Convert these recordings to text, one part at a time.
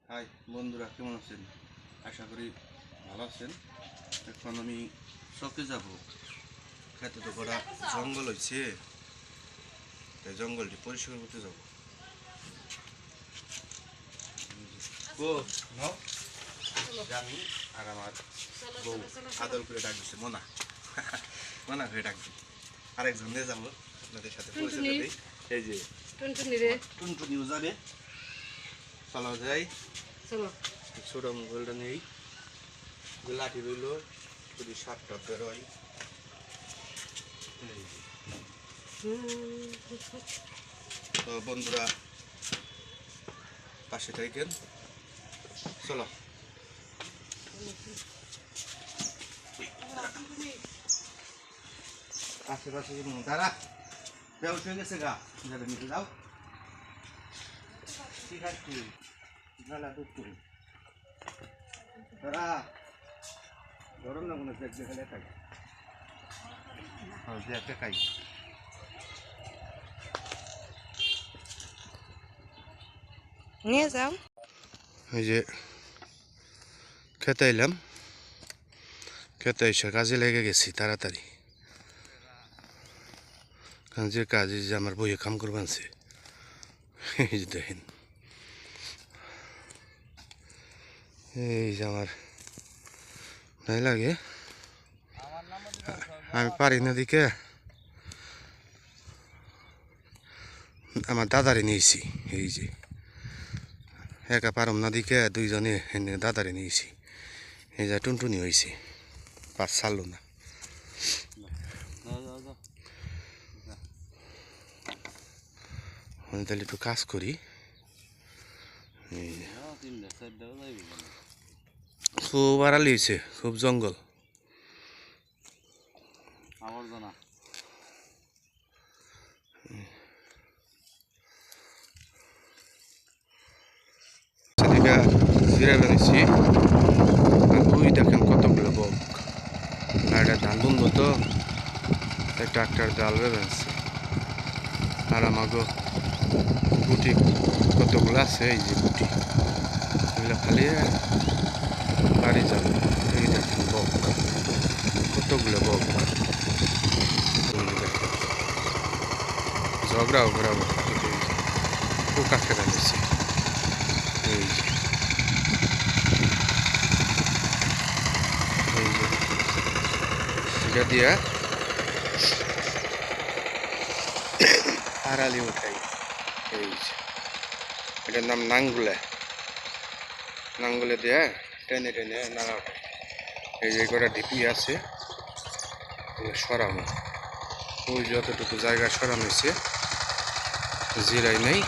High বন্ধুরা, কেমন আছেন? আশা করি ভালো আছেন। এখন আমি চকে যাব। খেতে তো করা জঙ্গল হয়েছে, তাই জঙ্গলটি পরিষ্কার করতে যাব। ও নাও, আমি আর আমার বউ আদর করে ডাক দিচ্ছে মোনা। মোনা করে ডাক দিই। আরেকজন নিয়ে যাবো, আপনাদের সাথে পরিচয় দিই। এই যে টুনটুনিও যাবে। চলো যাই, ছোট মোবাইলটা নেই, লাঠি রইল, যদি সাপটা বেরোয়। তো বন্ধুরা পাশে থাকেন, চলো। আশেপাশে দাঁড়া, বেউস হয়ে গেছে গা, যাবে নিতে যাও। ঠিক আছে, নালা দুধ করি দাঁড়া, গরম না কোনো দেখ দেখালে খাই। হ্যাঁ, দেখে খাই। নিয়ে যাও। এই যে খেতে এলাম, খেতে এসে কাজে লেগে গেছি তাড়াতাড়ি। কাজের কাজ এই যে আমার বইয়ে কাম করবে আনছে, এই যে দেখেন, এই যে আমার নাই লাগে, আমি পারি না দিকে আমার দাদারে নিয়েছি। এই যে একা পারম না দিকে দুইজনে দাদারে নিয়েছি। এই যে টুনটুনি হয়েছে, পাঁচ ছাড়লো না। তাহলে একটু কাজ করি। খুব আড়ালি হয়েছে, খুব জঙ্গল। আবর্জনা সেদিকে জিরে বেঁধেছি, আর ওই দেখেন কতগুলো বক। আর এটা ধান বন্ধ তো, ট্রাক্টর জাল বেঁধেছে। আর আমাকে গুটি কতগুলো আছে, এই যে গুটি, এগুলো খালি বাড়ি যাবে। এই দেখেন বক, কতগুলো বক। ঝগড়াও ঘোরাবো, পোকা খেলা নিচ্ছে। এই যে এটা দিয়া আড়ালি উঠাই। এই যে এটার নাম নাঙ্গুলে, নাঙ্গুলে দিয়া টেনে টেনে নাড়া উঠাই। এই যে কটা ঢিপি আছে, সরানো, ওই যতটুকু জায়গা সরানো হয়েছে, জিরাই নেই,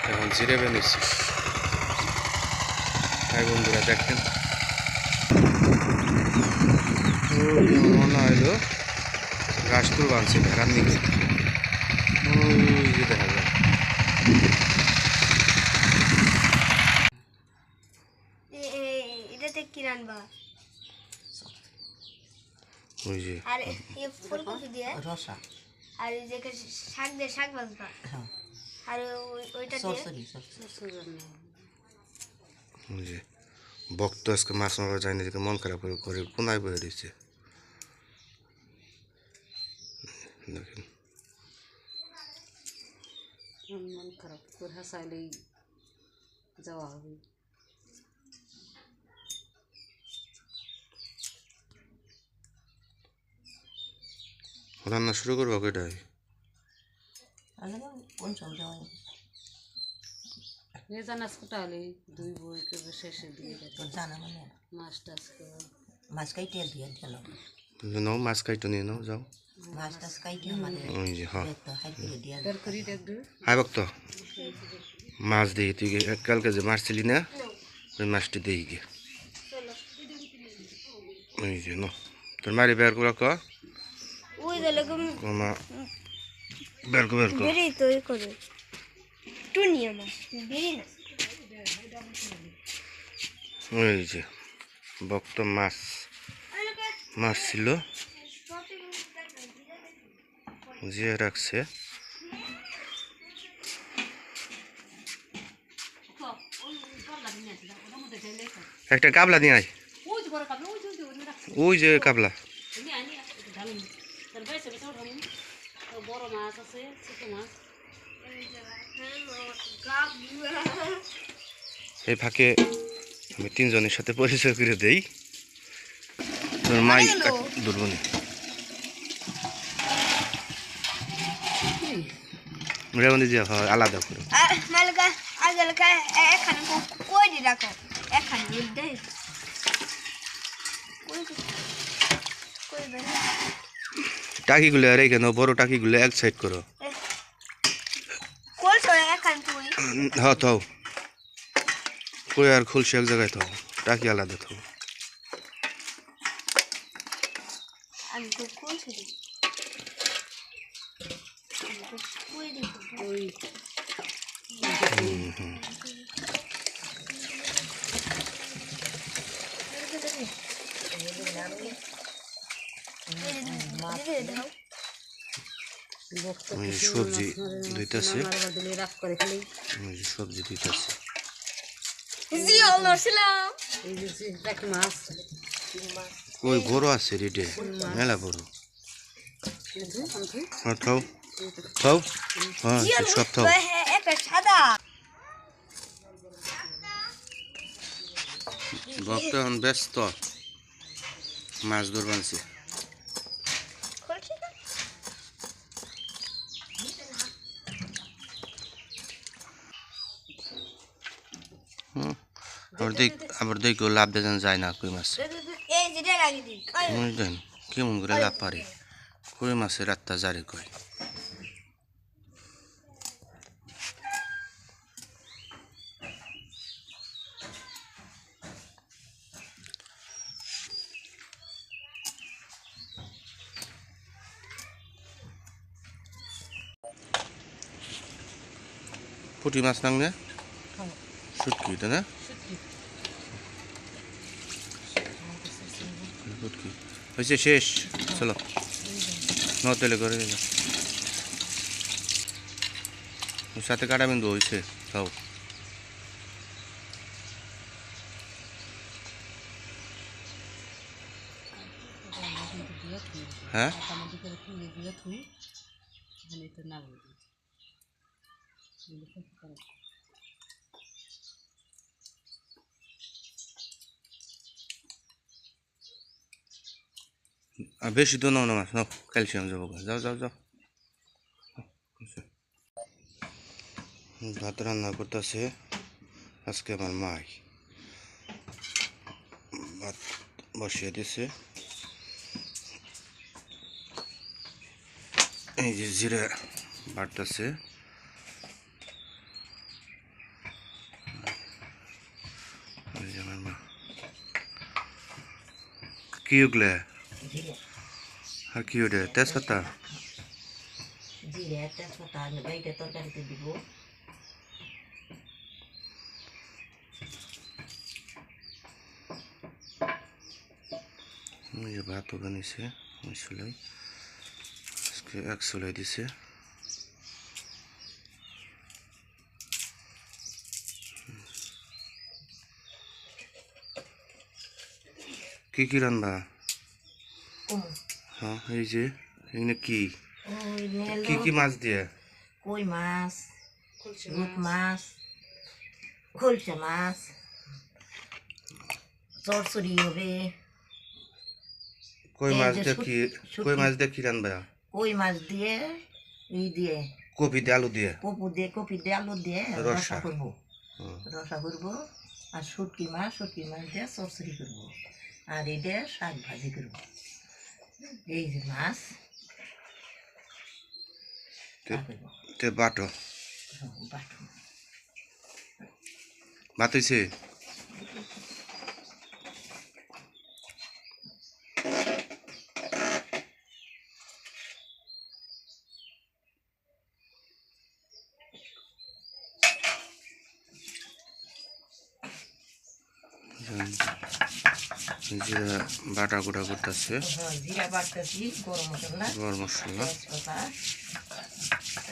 এখন জিরে বেঁধেছি। ভাই বন্ধুরা দেখেন, মনে হইলো গাছ তুল বানছে ভেড়ার নিকে, ওই যে দেখা যায়। এটাতে কি রান্না? ওই যে আর এই ফুলকপি দিয়ে রসা, আর এই যে শাক দিয়ে শাক ভাজবা, আর ওইটা দিয়ে ওই যে ভক্ত আজকে মাছ মারা যায় না, মন খারাপ করে করে কোনায় বয়ে দিচ্ছে। দেখেন মন খারাপ করে হাসাইলেই যাওয়া হবে। রান্না শুরু করবো কেটাই? জানাস কোটা হলে দুই বই কেবল শেষে দিয়ে তোর জানা মানে মাছ টাছ মাছ কাইটে দিয়ে গেল নাও, মাছ কাইটো নিয়ে নাও, যাও। মাছ টাছ কাইটে মানে ওই যে হ্যাঁ, তরকারি দেখবে হাই ভক্ত, মাছ দিই তুই কালকে যে মারছিলি না, ওই মাছটি দিই গে। ওই যে ন তোর মারি বের করে ক, ওই দিলে মা বের কর বের কর। বেরি তৈরি করে টুনিয়া মাছ বেরি না। ওই যে ভক্ত মাছ মাছ ছিল, জিয়ে রাখছে। একটা কাবলা নিয়ে আয় ওই যে কাবলা বড় মাছ আছে ছোট মাছ এই ফাঁকে আমি তিনজনের সাথে পরিচয় করে দেই তোর মাই দুর্বনি রেবন্দি যা আলাদা করে মালকা আগে লেখা এখানে কই দি রাখো এখানে দে কই বের টাকিগুলো আর এখানে বড় টাকিগুলো এক সাইড করো কোল সরে এখানে তুই হ্যাঁ থাও কই আর খুলছে এক জায়গায় থাও টাকি আলাদা থাও আমি তো কোল সরে কই দি ওই সবজি ধুইতেছে রাখ করে খালি সবজি ধুইতেছে জি অলছিলাম এই যে দেখি মাছ ওই বড় আছে রেডে মেলা বড় হ্যাঁ থাও থাও হ্যাঁ সব থাও একটা সাদা ভক্ত এখন ব্যস্ত মাছ ধরবানছে আবার দেখো লাভ দেন যায় না কই মাছ এই যেটা লাগিয়ে দিন দেন কেমন করে লাভ পারে কই মাছের রাতটা জারে কয় পুঁটি মাছ নাংনে শুটকি তাই না শুটকি হয়েছে শেষ চলো নতেলে করে সাথে কাটা বিন্দু হয়েছে খাও হ্যাঁ বেশি তো নাও না মাছ নাও ক্যালসিয়াম যাবো যাও যাও যাও ভাত রান্না করতেছে আজকে আমার মাই ভাত বসিয়ে দিছে এই যে জিরা বাটতেছে আমার মা কি ওগুলা আর কি ওটা তেজপাতা জিরে তেজপাতা বাইটা তরকারিতে দিব ভাতও বানিয়েছে ওই চুলাই আজকে এক চুলাই দিছে কি কি রান্না হ্যাঁ এই যে এখানে কি কি কি মাছ দিয়ে কই মাছ রুট মাছ খোলসা মাছ চরচড়ি হবে কই মাছ দিয়ে কি কই মাছ দিয়ে কি রান্না কই মাছ দিয়ে এই দিয়ে কপি দিয়ে আলু দিয়ে কপি দিয়ে আলু দিয়ে রসা করবো আর শুটকি মাছ দিয়ে চরচড়ি করবো আর এই দিয়ে শাক ভাজি করবো এই যে মাছ তে বাটো ভাত হয়েছে জিরা বাটা গুঁড়া করতেছে জিরা বাটতেছি গরম মশলা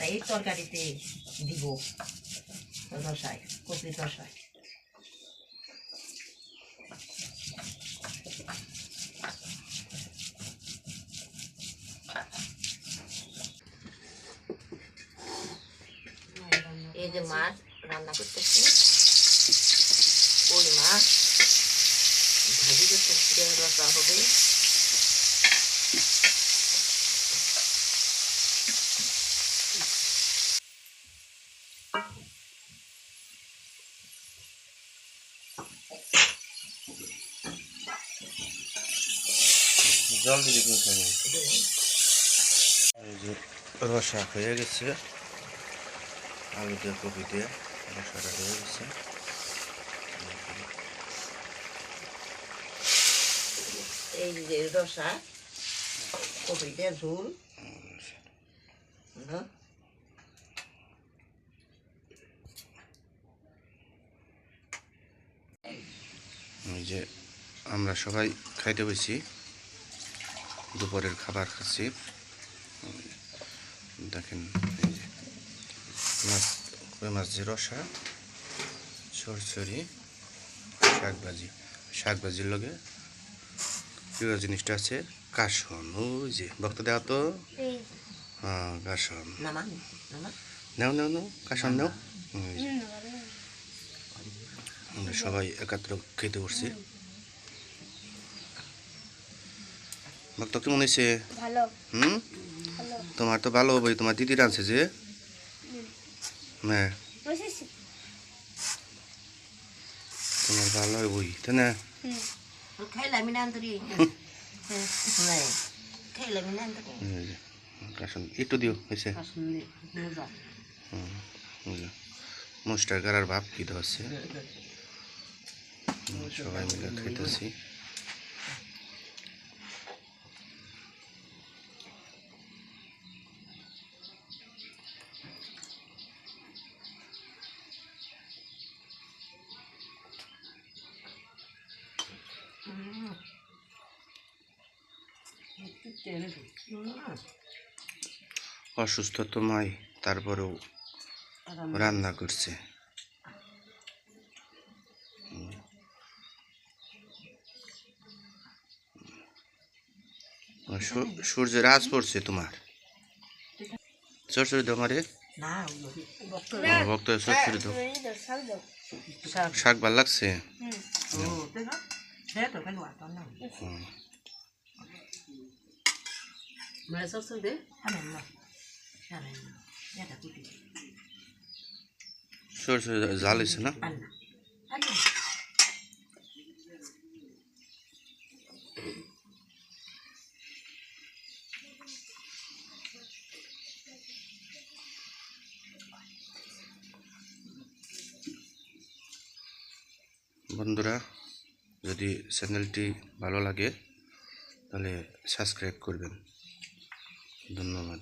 এই তরকারিতে দিব রসায় কপি রসায় এই যে মাছ রান্না করতেছি, ওই মাছ ভাজি করতেছি, রসা হবে। জল দিবি কিন্তু এই যে রসা হয়ে গেছে, আলু দিয়ে কপি দিয়ে রসাটা হয়ে গেছে। এই যে রসা, কপি দিয়ে ঝোল। এই যে আমরা সবাই খাইতে বসি, দুপুরের খাবার খাচ্ছি। দেখেন এই যে মাছ, কই মাছ যে রসা, চরচড়ি, শাকভাজির লগে প্রিয় জিনিসটা আছে কাসন। ওই যে ভক্ত দেওয়া তো, হ্যাঁ কাসন নাও নাও নাও, কাসন নাও। আমরা সবাই একাত্র খেতে বসছি। ভক্ত কেমন হয়েছে? ভালো। হুম, ভালো। তোমার তো ভালো হবে, তোমার দিদি রাঁধছে যে। হ্যাঁ, তোমার ভালো হইবই, তাই না? খাইলামি না আন্তরি, খাইলামি না আন্তরি। কাসন একটু দিও হয়েছে। মোস্টার গাড়ার ভাব কি ধরছে, সবাই মিলে খাইতেছি। অসুস্থ তো মাই, তারপরেও রান্না করছে। সূর্যের আজ পড়ছে তোমার, চরচড়ি দাও মারে, ভক্ত চরচড়ি দাও। শাক ভাল লাগছে। চরচড়ি জাল হয়েছে না? বন্ধুরা, যদি চ্যানেলটি ভালো লাগে তাহলে সাবস্ক্রাইব করবেন। ধন্যবাদ।